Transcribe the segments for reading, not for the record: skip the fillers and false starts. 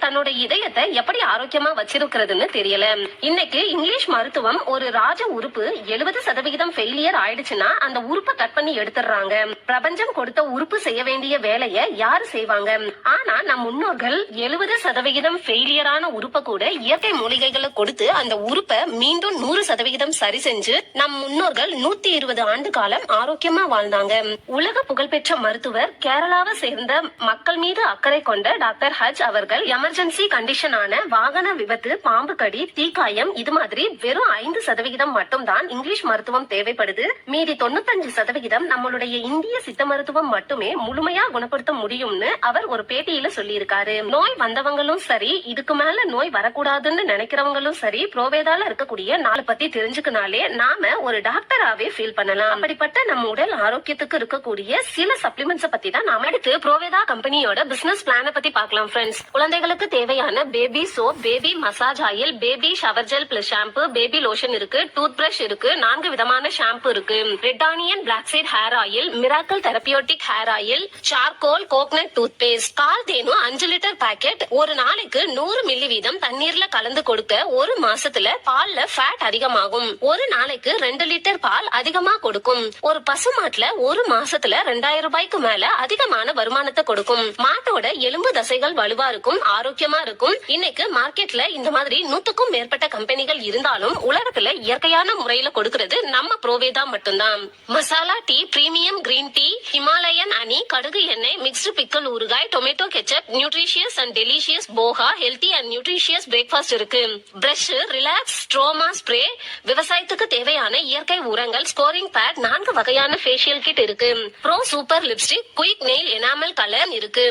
தன்னோட இதயத்தை எப்படி ஆரோக்கியமா வச்சிருக்கிறதுன்னு தெரியல. இன்னைக்கு இங்கிலீஷ் மருத்துவம் ஒரு ராஜ உறுப்பு 70% ஃபெயிலியர் ஆயிடுச்சுன்னா அந்த உறுப்பை கட் பண்ணி எடுத்துறாங்க. பிரபஞ்சம் கொடுத்த உறுப்பு செய்ய வேண்டிய வேலையை யாரு செய்வாங்க? ஆனா நம் முன்னோர்கள் 70% ஃபெயிலியரான உறுப்பை கூட இயற்கை மூலிகைகளை கொடுத்து அந்த உறுப்பை மீண்டும் 100% சரி செஞ்சு நம் முன்னோர்கள் 120 ஆண்டு காலம் ஆரோக்கியமா வாழ்ந்தாங்க. உலக புகழ்பெற்ற மருத்துவர், கேரளாவை சேர்ந்த மக்கள் மீது அக்கறை கொண்ட டாக்டர் ஹஜ் அவர்கள் எமர்ஜென்சி கண்டிஷனான வாகன விபத்து, பாம்பு கடி, தீக்காயம் இது மாதிரி வெறும் 5% மட்டும் தான் இங்கிலீஷ் மருத்துவம் தேவைப்படுது. மீதி 95% நம்மளுடைய இந்திய சித்த மருத்துவம் மட்டுமே முழுமையா குணப்படுத்த முடியும்னு அவர் ஒரு பேட்டியில சொல்லியிருக்காரு. நோய் வந்தவங்களும் சரி, இதுக்கு மேல நோய் வரக்கூடாதுன்னு நினைக்கிறவங்களும் சரி, புரோவேதால இருக்கக்கூடிய நாளை பத்தி தெரிஞ்சுக்கினாலே நாம ஒரு டாக்டராவே ஃபீல் பண்ணலாம். அப்படிப்பட்ட நம்ம உடல் ஆரோக்கியத்துக்கு இருக்கக்கூடிய சில சப்ளிமெண்ட்ஸ் பத்தி தான் நாம எடுத்து புரோவேதா கம்பெனியோட பிசினஸ் பிளான பத்தி பார்க்கலாம் ஃப்ரெண்ட்ஸ். குழந்தைகளுக்கு தேவையான baby soap, baby massage oil, baby shower gel plus shampoo, baby lotion இருக்கு, டூத் பிரஷ் இருக்கு, 4 விதமான ஷாம்பு இருக்கு, red onion black seed hair oil, miracle therapeutic hair oil, charcoal coconut toothpaste. கால் தேனும் 5 லிட்டர் பாக்கெட் ஒரு நாளைக்கு 100 milli வீதம் தண்ணீர்ல கலந்து கொடுக்க ஒரு மாசத்துல பால்ல ஃபேட் அதிகமாகும். ஒரு நாளைக்கு 2 லிட்டர் பால் அதிகமா கொடுக்கும். ஒரு பசு மாட்டுல ஒரு மாசத்துல 2000 ரூபாய்க்கு மேல அதிகமான வருமானத்தை கொடுக்கும். மாட்டோட எலும்பு தசைகள் வலுவா இருக்கும், ஆரோக்கியமா இருக்கும். இன்னைக்கு மார்க்கெட்ல இந்த மாதிரி 100க்கும் மேற்பட்ட கம்பெனிகள் இருந்தாலும் உலகத்துல இயற்கையான முறையில கொடுக்கிறது நம்ம புரோவேதா மட்டும்தான். Masala tea, premium green tea, Himalayan அணி, கடுகு எண்ணெய், மிக்ஸ்டு பிக்கல் ஊறுகாய், tomato ketchup, nutritious and delicious போகா, ஹெல்தி அண்ட் நியூட்ரிஷியஸ் பிரேக்ஃபாஸ்ட் இருக்கு. பிரஷ், ரிலாக்ஸ், ஸ்ட்ரோமா ஸ்ப்ரே, விவசாயத்துக்கு தேவையான இயற்கை உரங்கள், ஸ்கோரிங் பேட், 4 வகையான ஃபேஷியல் கிட் இருக்கு. Bro super lipstick, quick nail enamel colour இருக்கு.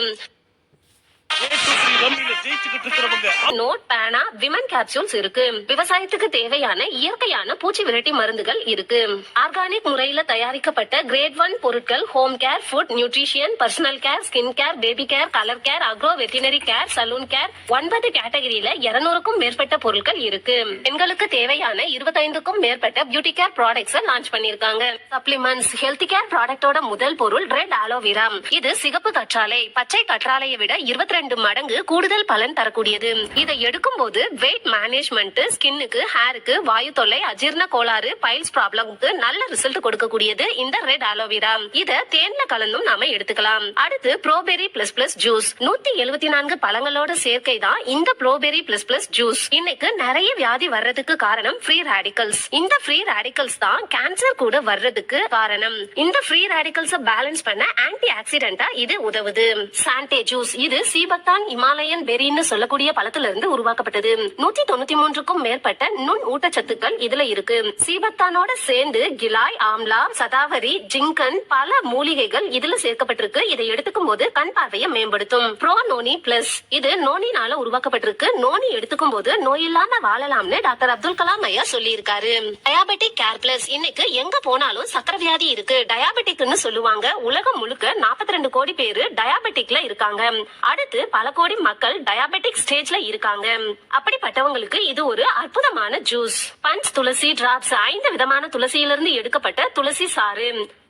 நோட், பேனா, விமன் கேப்சூல்ஸ் இருக்கு. விவசாயத்துக்கு தேவையான இயற்கையான பூச்சி விரட்டி மருந்துகள் இருக்கு. ஆர்கானிக் முறையில தயாரிக்கப்பட்ட கிரேட் 1 பொருட்கள், home care, food, nutrition, personal care, skin care, baby care, colour care, agro veterinary care, salon care, 9 கேட்டகரியில 200க்கும் மேற்பட்ட பொருட்கள் இருக்கு. பெண்களுக்கு தேவையான 25க்கும் மேற்பட்ட பியூட்டி கேர் ப்ராடக்ட்ஸ் லான்ச் பண்ணிருக்காங்க. சப்ளிமெண்ட்ஸ், ஹெல்த் கேர் ப்ராடக்டோட முதல் பொருள் ரெட் ஆலோவேரா. இது சிகப்பு கற்றாழை பச்சை கற்றாழையை விட 22 மடங்கு கூடுதல் பலன் தரக்கூடியது. இதை எடுக்கும் போது வெயிட் மேனேஜ்மெண்ட், ஸ்கின்னுக்கு, ஹேருக்கு, வாயு தொல்லை, அஜீர்ண கோளாறு, பைல்ஸ் ப்ராப்ளம்க்கு நல்ல ரிசல்ட் கொடுக்கக்கூடியது இந்த ரெட் ஆலோவேரா. இத தேன்ல கலந்தும் நாம எடுத்துக்கலாம். அடுத்து ப்ரோபெரி பிளஸ் பிளஸ் ஜூஸ். 174 பழங்களோட சேர்க்கை தான் இந்த ப்ரோபெரி பிளஸ் பிளஸ் ஜூஸ். இன்னைக்கு நிறைய வியாதி வர்றதுக்கு காரணம் ஃப்ரீ ரேடிக்கல்ஸ். இந்த ஃப்ரீ ரேடிக்கல்ஸ் தான் கேன்சர் கூட வர்றதுக்கு காரணம். இந்த ஃப்ரீ ரேடிக்கல்ஸ் பேலன்ஸ் பண்ண ஆன்டி ஆக்சிடென்டா இது உதவுது. சாண்டே ஜூஸ். இது சீபத்தான் இமாலயன் பெரின்னு சொல்லக்கூடிய பழத்துல இருந்து உருவாக்கப்பட்டது. 193க்கும் மேற்பட்ட நுண் ஊட்டச்சத்துக்கள் இதுல இருக்கு. சீபத்தானோட சேர்ந்து கிலாய், ஆம்லா, சதாவரி, ஜிங்கன் பல மூலிகைகள் இதுல சேர்க்கப்பட்டிருக்கு. இதை எடுத்துக்கும் போது கண் பார்வையை மேம்படுத்தும். Bro noni plus. இது நோனினால உருவாக்கப்பட்டிருக்கு. நோனி எடுத்துக்கும் போது நோய் இல்லாம வாழலாம்னு டாக்டர் அப்துல் கலாம் ஐயா சொல்லி இருக்காரு. Diabetic care plus. இன்னைக்கு எங்க போனாலும் சக்கரை வியாதி இருக்கு, டயாபெட்டிக்னு சொல்லுவாங்க. உலகம் முழுக்க 42 கோடி பேரு டயாபெட்டிக்ல இருக்காங்க. அடுத்து பல கோடி மக்கள் டயாபெட்டிக் ஸ்டேஜ்ல இருக்காங்க. அப்படிப்பட்டவங்களுக்கு இது ஒரு அற்புதமான ஜூஸ். பஞ்ச் துளசி டிராப்ஸ். 5 விதமான துளசியிலிருந்து எடுக்கப்பட்ட துளசி சாறு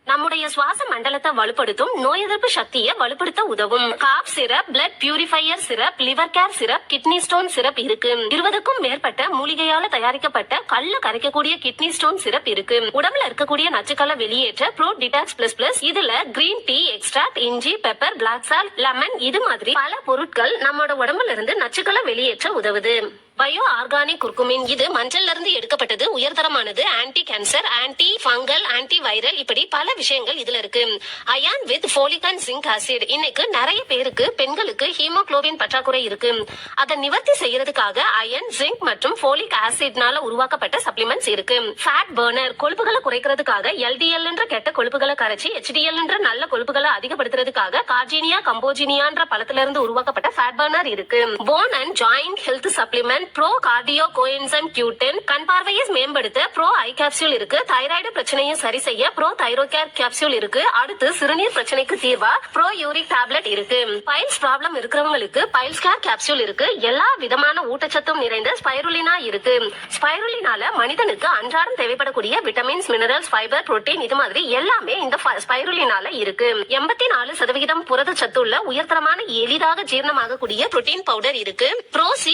நம்முடைய சுவாச மண்டலத்தை வலுப்படுத்தும், நோய் எதிர்ப்பு சக்தியை வலுப்படுத்த உதவும். Cough syrup, blood purifier syrup, liver care syrup, kidney stone syrup இருக்கு. 20க்கும் மேற்பட்ட மூலிகையால தயாரிக்கப்பட்ட கல்ல கரைக்கக்கூடிய கிட்னி ஸ்டோன் சிரப் இருக்கு. உடம்புல இருக்கக்கூடிய நச்சுக்களை வெளியேற்ற ப்ரோ டிடாக்ஸ் பிளஸ் பிளஸ். இதுல கிரீன் டீ எக்ஸ்ட்ராக்ட், இஞ்சி, பெப்பர், பிளாக் சால்ட், லெமன் இது மாதிரி பல பொருட்கள் நம்மளோட உடம்புல இருந்து நச்சுக்களை வெளியேற்ற உதவுது. Bio organic curcumin. இது மஞ்சள்ல இருந்து எடுக்கப்பட்டது, உயர்தரமானது, anti cancer, anti fungal, anti viral இப்படி பல விஷயங்கள் இதுல இருக்கு. Iron with folic and zinc acid. இன்னைக்கு நிறைய பேருக்கு பெண்களுக்கு ஹீமோகுளோபின் பற்றாக்குறை இருக்கு. அதை நிவர்த்தி செய்யறதுக்காக அயன், ஜிங்க் மற்றும் ஃபோலிக் ஆசிட்னால உருவாக்கப்பட்ட சப்ளிமெண்ட்ஸ் இருக்கு. Fat burner. கொழுப்புகளை குறைக்கிறதுக்காக எல்டிஎல் என்ற கெட்ட கொழுப்புகளை கரைச்சி HDL என்ற நல்ல கொழுப்புகளை அதிகப்படுத்துறதுக்காக கார்ஜீனியா கம்போஜினியான்ற பழத்துல இருந்து உருவாக்கப்பட்ட ஃபேட் பர்னர் இருக்கு. Phone and joint health supplement bro cardio coenzyme Q10, கண் பார்வையை மேம்படுத்த ப்ரோ ஐ கேப்சூல் இருக்கு. தைராய்டு பிரச்சனையை சரி செய்ய ப்ரோ தைரோகேர் கேப்சூல் இருக்கு. அடுத்து சிறுநீர் பிரச்சனைக்கு தீர்வா ப்ரோ யூரிக் டேப்லெட் இருக்கு. பைல்ஸ் ப்ராப்ளம் இருக்கிறவங்களுக்கு பைல்ஸ் கேர் கேப்சூல் இருக்கு. எல்லா விதமான ஊட்டச்சத்தும் நிறைந்த ஸ்பைருலினா இருக்கு. ஸ்பைருலினால மனிதனுக்கு அன்றாடம் தேவைப்படக்கூடிய விட்டமின்ஸ், மினரல்ஸ், ஃபைபர், புரோட்டீன் இது மாதிரி எல்லாமே இந்த ஸ்பைருலினால இருக்கு. 84% புரதச்சத்து உள்ள உயர்தரமான எளிதாக ஜீரணமாகக்கூடிய புரோட்டீன் பவுடர் இருக்கு. ப்ரோ C++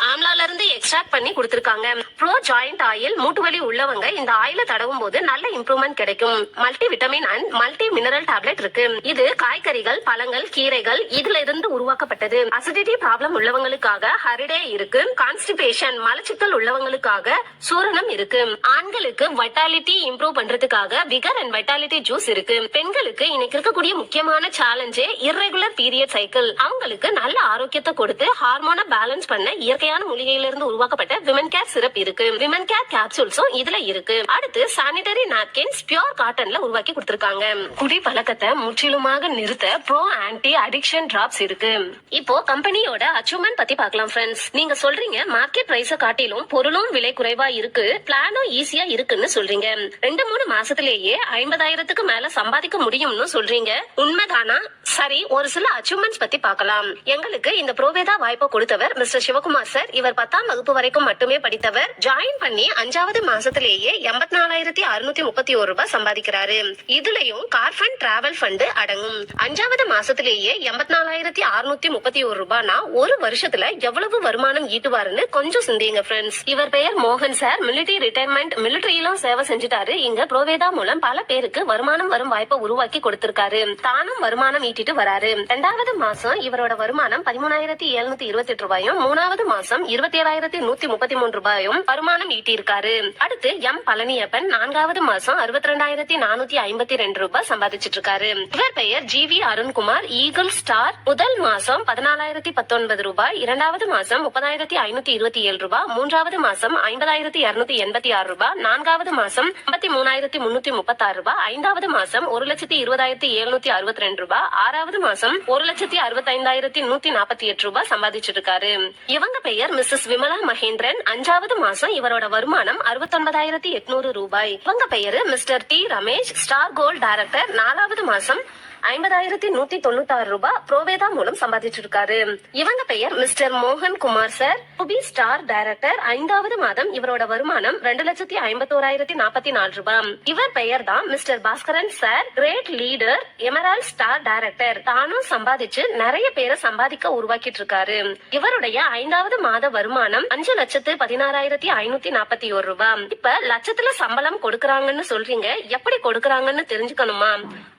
ஆம்லால இருந்து எக்ஸ்ட்ராக்ட் பண்ணி கொடுத்திருக்காங்க. ப்ரோ ஜாயிண்ட் ஆயில், மூட்டு வலி உள்ளவங்க இந்த ஆயில தடவும் போது நல்ல இம்ப்ரூவ்மெண்ட் கிடைக்கும். Multi vitamin and multi mineral tablet இருக்கு. இது காய்கறிகள், பழங்கள், கீரைகள் இதுல இருந்து உருவாக்கப்பட்டது. அசிடிட்டி ப்ராப்ளம் உள்ளவங்களுக்காக ஹரிடே இருக்கு. கான்ஸ்டிபேஷன் மலச்சிக்கல் உள்ளவங்களுக்காக சூரணம் இருக்கு. ஆண்களுக்கு வைட்டாலிட்டி இம்ப்ரூவ் பண்றதுக்காக விகர் அண்ட் வைட்டாலிட்டி ஜூஸ் இருக்கு. பெண்களுக்கு இன்னைக்கு இருக்கக்கூடிய முக்கியமான சேலஞ்சே இர்ரெகுலர் பீரியட் சைக்கிள். அவங்களுக்கு நல்ல ஆரோக்கியத்தை கொடுத்து ஹார்மோனை பேலன்ஸ் பண்ண இயற்கையான மூலிகையில இருந்து உருவாக்கப்பட்ட விமன் கேர் சிரப் இருக்கு. விமன் கேர் கேப்சூல்ஸும் இதுல இருக்கு. அடுத்து சானிட்டரி நாப்கின்ஸ் பியூர் காட்டன்ல உருவாக்கி கொடுத்திருக்காங்க. குடி பழக்கத்தை முற்றிலுமாக நிறுத்த ப்ரோ ஆன்டி அடிக்ஷன் டிராப்ஸ் இருக்கு. இப்போ கம்பெனியோட அச்சீவ்மெண்ட் பத்தி பார்க்கலாம் ஃப்ரெண்ட்ஸ். நீங்க சொல்றீங்க மார்க்கெட் பிரைஸ காட்டிலும் பொருளும் விலை குறைவா இருக்கு, பிளானும் ஈஸியா இருக்குன்னு சொல்றீங்க. 2-3 மாசத்திலேயே 50,000க்கு மேல சம்பாதிக்க முடியும்னு சொல்றீங்க. உண்மைதானா? சரி, ஒரு சில அச்சீவ்மெண்ட்ஸ் பத்தி பார்க்கலாம். எங்களுக்கு இந்த ப்ரோவேதா வாய்ப்பை கொடுத்தவர் மிஸ்டர் சிவகுமார் சார். இவர் 10ஆம் வகுப்பு வரைக்கும் மட்டுமே படித்தவர். ஜாயின் பண்ணி 5வது மாசத்திலேயே 84,631 ரூபாய் சம்பாதிக்கிறாரு. இதுலயும் கார் ஃபண்ட், டிராவல் ஃபண்ட் அடங்கும். 5வது மாசத்திலேயே 84,631 ரூபாய்னா ஒரு வருஷத்துல எவ்வளவு வருமானம் ஈட்டுவாருன்னு கொஞ்சம் சிந்திங்க ஃப்ரெண்ட்ஸ். இவர் பெயர் மோகன் சார். மிலிட்டரி ரிட்டையர்மெண்ட், மிலிட்டரியிலும் சேவை செஞ்சுட்டாரு. இங்க ப்ரோவேதா மூலம் பல பேருக்கு வருமானம் வரும் வாய்ப்பை உருவாக்கி கொடுத்திருக்காரு. தானும் வருமானம் ஈட்டிட்டு வராரு. 2வது மாசம் இவரோட வருமானம் 13,728 ரூபாயும், 3வது மாசம் 27,133 ரூபாயும் வருமானம் ஈட்டியிருக்காரு. அடுத்து எம் பழனியப்பன் 4வது மாசம் 62,452 ரூபாய் சம்பாதிச்சிட்டு இருக்காரு. இவர் பெயர் GV அருண்குமார். Eagle star. முதல் மாசம் 14,019 ரூபாய், 2வது மாசம் 30,527 ரூபாய், 3வது மாசம் 50,286 ரூபாய், 4வது மாசம் 53,336 ரூபாய், 5வது மாசம் 1,20,762 ரூபாய், 6வது மாசம் 1,65,148 ரூபாய் சம்பாதிச்சிட்டு இருக்காரு. இவங்க பெயர் மிஸ்ஸஸ் விமலா மகேந்திரன். 5வது மாசம் இவரோட வருமானம் 69,800 ரூபாய். இவங்க பெயரு mister T Ramesh, star gold director. 4வது மாசம் 50,196 ரூபாய் ப்ரோவேதா மூலம் சம்பாதிச்சிருக்காரு. இவங்க பெயர் மிஸ்டர் மோகன் குமார் சார், புபி ஸ்டார் டைரக்டர். 5வது மாதம் இவரோட வருமானம் 2,51,044 ரூபாய். இவர் பெயர் தான் mister Bhaskaran sir, great leader, emerald star director. தானும் சம்பாதிச்சு நிறைய பேரை சம்பாதிக்க உருவாக்கிட்டு இருக்காரு. இவருடைய 5வது மாத வருமானம் 5,16,541 ரூபாய். இப்ப லட்சத்துல சம்பளம் கொடுக்கறாங்கன்னு சொல்றீங்க, எப்படி கொடுக்கறாங்கன்னு தெரிஞ்சுக்கணுமா?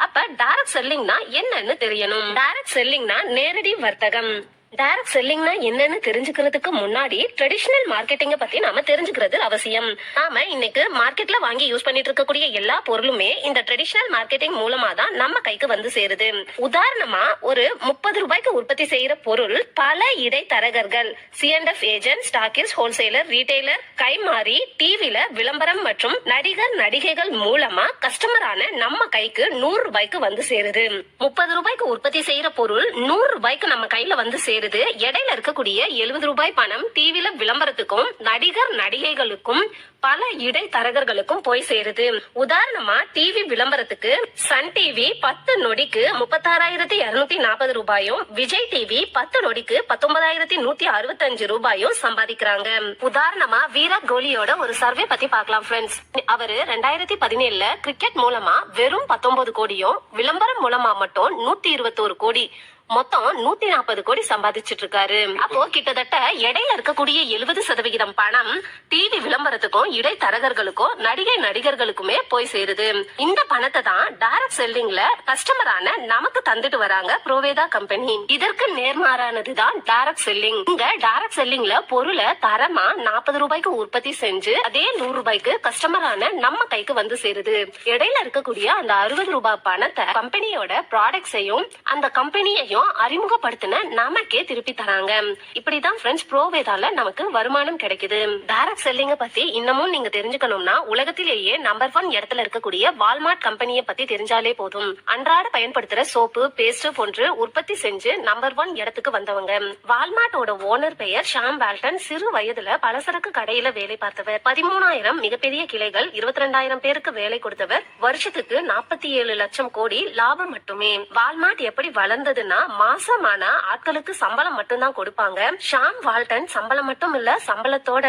அப்ப டைரக்ட் செல்லிங் என்னன்னு தெரியணும். டைரக்ட் செல்லிங்னா நேரடி வர்த்தகம். டைரக்ட் செல்லிங்னா என்னன்னு தெரிஞ்சுக்கிறதுக்கு முன்னாடி ட்ரெடிஷனல் மார்க்கெட்டிங்க பத்தி நாம தெரிஞ்சுக்கிறது அவசியம். நாம இன்னைக்கு மார்க்கெட்ல வாங்கி யூஸ் பண்ணிட்டு இருக்கக்கூடிய எல்லா பொருளுமே இந்த ட்ரெடிஷனல் மார்க்கெட்டிங் மூலமா தான் நம்ம கைக்கு வந்து சேருது. உதாரணமா ஒரு 30 ரூபாய்க்கு உற்பத்தி செய்யற பொருள் பல இடைத்தரகர்கள், C&F agent, stockist, wholesaler, retailer, கைமாறி, டிவில விளம்பரம் மற்றும் நடிகர் நடிகைகள் மூலமா கஸ்டமரான நம்ம கைக்கு 100 ரூபாய்க்கு வந்து சேருது. 30 ரூபாய்க்கு உற்பத்தி செய்யற பொருள் 100 ரூபாய்க்கு நம்ம கையில வந்து சேருது. இடையில இருக்கக்கூடிய 70 ரூபாய் பணம் டிவில விளம்பரத்துக்கும் நடிகர் நடிகைகளுக்கும் பல இடைத்தரகர்களுக்கும் போய் சேருது. உதாரணமா டிவி விளம்பரத்துக்கு சன் டிவி 10 நொடிக்கு 36,240 ரூபாயும், விஜய் டிவி 10 நொடிக்கு 19,165 ரூபாயும் சம்பாதிக்கிறாங்க. உதாரணமா விராட் கோலியோட ஒரு சர்வே பத்தி பார்க்கலாம் ஃப்ரெண்ட்ஸ். அவரு 2017ல கிரிக்கெட் மூலமா வெறும் 19 கோடியும், விளம்பரம் மூலமா மட்டும் 121 கோடி, மொத்தம் 140 கோடி சம்பாதிச்சிட்டு இருக்காரு. அப்போ கிட்டத்தட்ட இடையில இருக்கக்கூடிய 70% பணம் டிவி விளம்பரத்துக்கும் இடைத்தரகர்களுக்கும் நடிகை நடிகர்களுக்குமே போய் சேருது. இந்த பணத்தை தான் டைரக்ட் செல்லிங்ல கஸ்டமரான நமக்கு தந்துட்டு வராங்க ப்ரோவேதா கம்பெனி. இதற்கு நேர்மாறானதுதான் டைரக்ட் செல்லிங். இங்க டைரக்ட் செல்லிங்ல பொருளை தரமா 40 ரூபாய்க்கு உற்பத்தி செஞ்சு அதே 100 ரூபாய்க்கு கஸ்டமரான நம்ம கைக்கு வந்து சேருது. இடையில இருக்கக்கூடிய அந்த 60 ரூபாய் பணத்தை கம்பெனியோட ப்ராடக்ட்ஸையும் அந்த கம்பெனியையும் எல்லாத்தையும் அறிமுகப்படுத்தின நமக்கே திருப்பி தராங்க. இப்படிதான் ஃப்ரெண்ட்ஸ் ப்ரோவேதால நமக்கு வருமானம் கிடைக்குது. டைரக்ட் செல்லிங்க பத்தி இன்னமும் நீங்க தெரிஞ்சுக்கணும்னா உலகத்திலேயே நம்பர் 1 இடத்துல இருக்கக்கூடிய வால்மார்ட் கம்பெனியை பத்தி தெரிஞ்சாலே போதும். அன்றாட பயன்படுத்துற சோப்பு, பேஸ்ட் போன்று உற்பத்தி செஞ்சு நம்பர் 1 இடத்துக்கு வந்தவங்க. வால்மார்ட்டோட ஓனர் பெயர் ஷாம் வால்டன். சிறு வயதுல பலசரக்கு கடையில வேலை பார்த்தவர். 13,000 மிகப்பெரிய கிளைகள், 22,000 பேருக்கு வேலை கொடுத்தவர். வருஷத்துக்கு 47 லட்சம் கோடி லாபம் மட்டுமே. வால்மார்ட் எப்படி வளர்ந்ததுன்னா மாசமான ஆட்களுக்கு சம்பளம் மட்டும்தான் கொடுப்பாங்க. ஷாம் வால்டன் சம்பளம் மட்டும் இல்ல, சம்பளத்தோட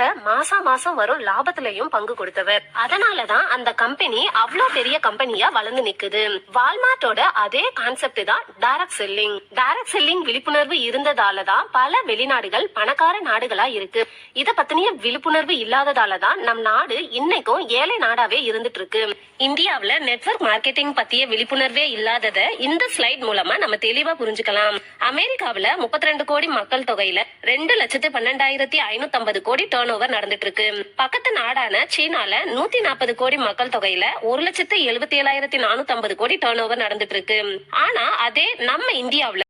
மாசம் வரும் லாபத்திலையும் பங்கு கொடுத்தவர். அதனாலதான் அந்த கம்பெனி அவ்வளவு பெரிய கம்பெனியா வளர்ந்து நிக்குது. வால்மார்ட்டோட அதே கான்செப்ட் தான் டைரக்ட் செல்லிங். டைரக்ட் செல்லிங் விழிப்புணர்வு இருந்ததாலதான் பல வெளிநாடுகள் பணக்கார நாடுகளா இருக்கு. இத பத்தினிய விழிப்புணர்வு இல்லாததாலதான் நம் நாடு இன்னைக்கும் ஏழை நாடாவே இருந்துட்டு இருக்கு. இந்தியாவுல நெட்வொர்க் மார்க்கெட்டிங் பத்திய விழிப்புணர்வே இல்லாதத இந்த ஸ்லைட் மூலமா நம்ம தெளிவா புரிஞ்சுக்கலாம். அமெரிக்காவுல 32 கோடி மக்கள் தொகையில 2,12,550 கோடி டர்ன் ஓவர் நடந்துட்டு இருக்கு. பக்கத்து நாடான சீனால 140 கோடி மக்கள் தொகையில 1,77,450 கோடி டர்ன் ஓவர் நடந்துட்டு இருக்கு. ஆனா அதே நம்ம இந்தியாவுல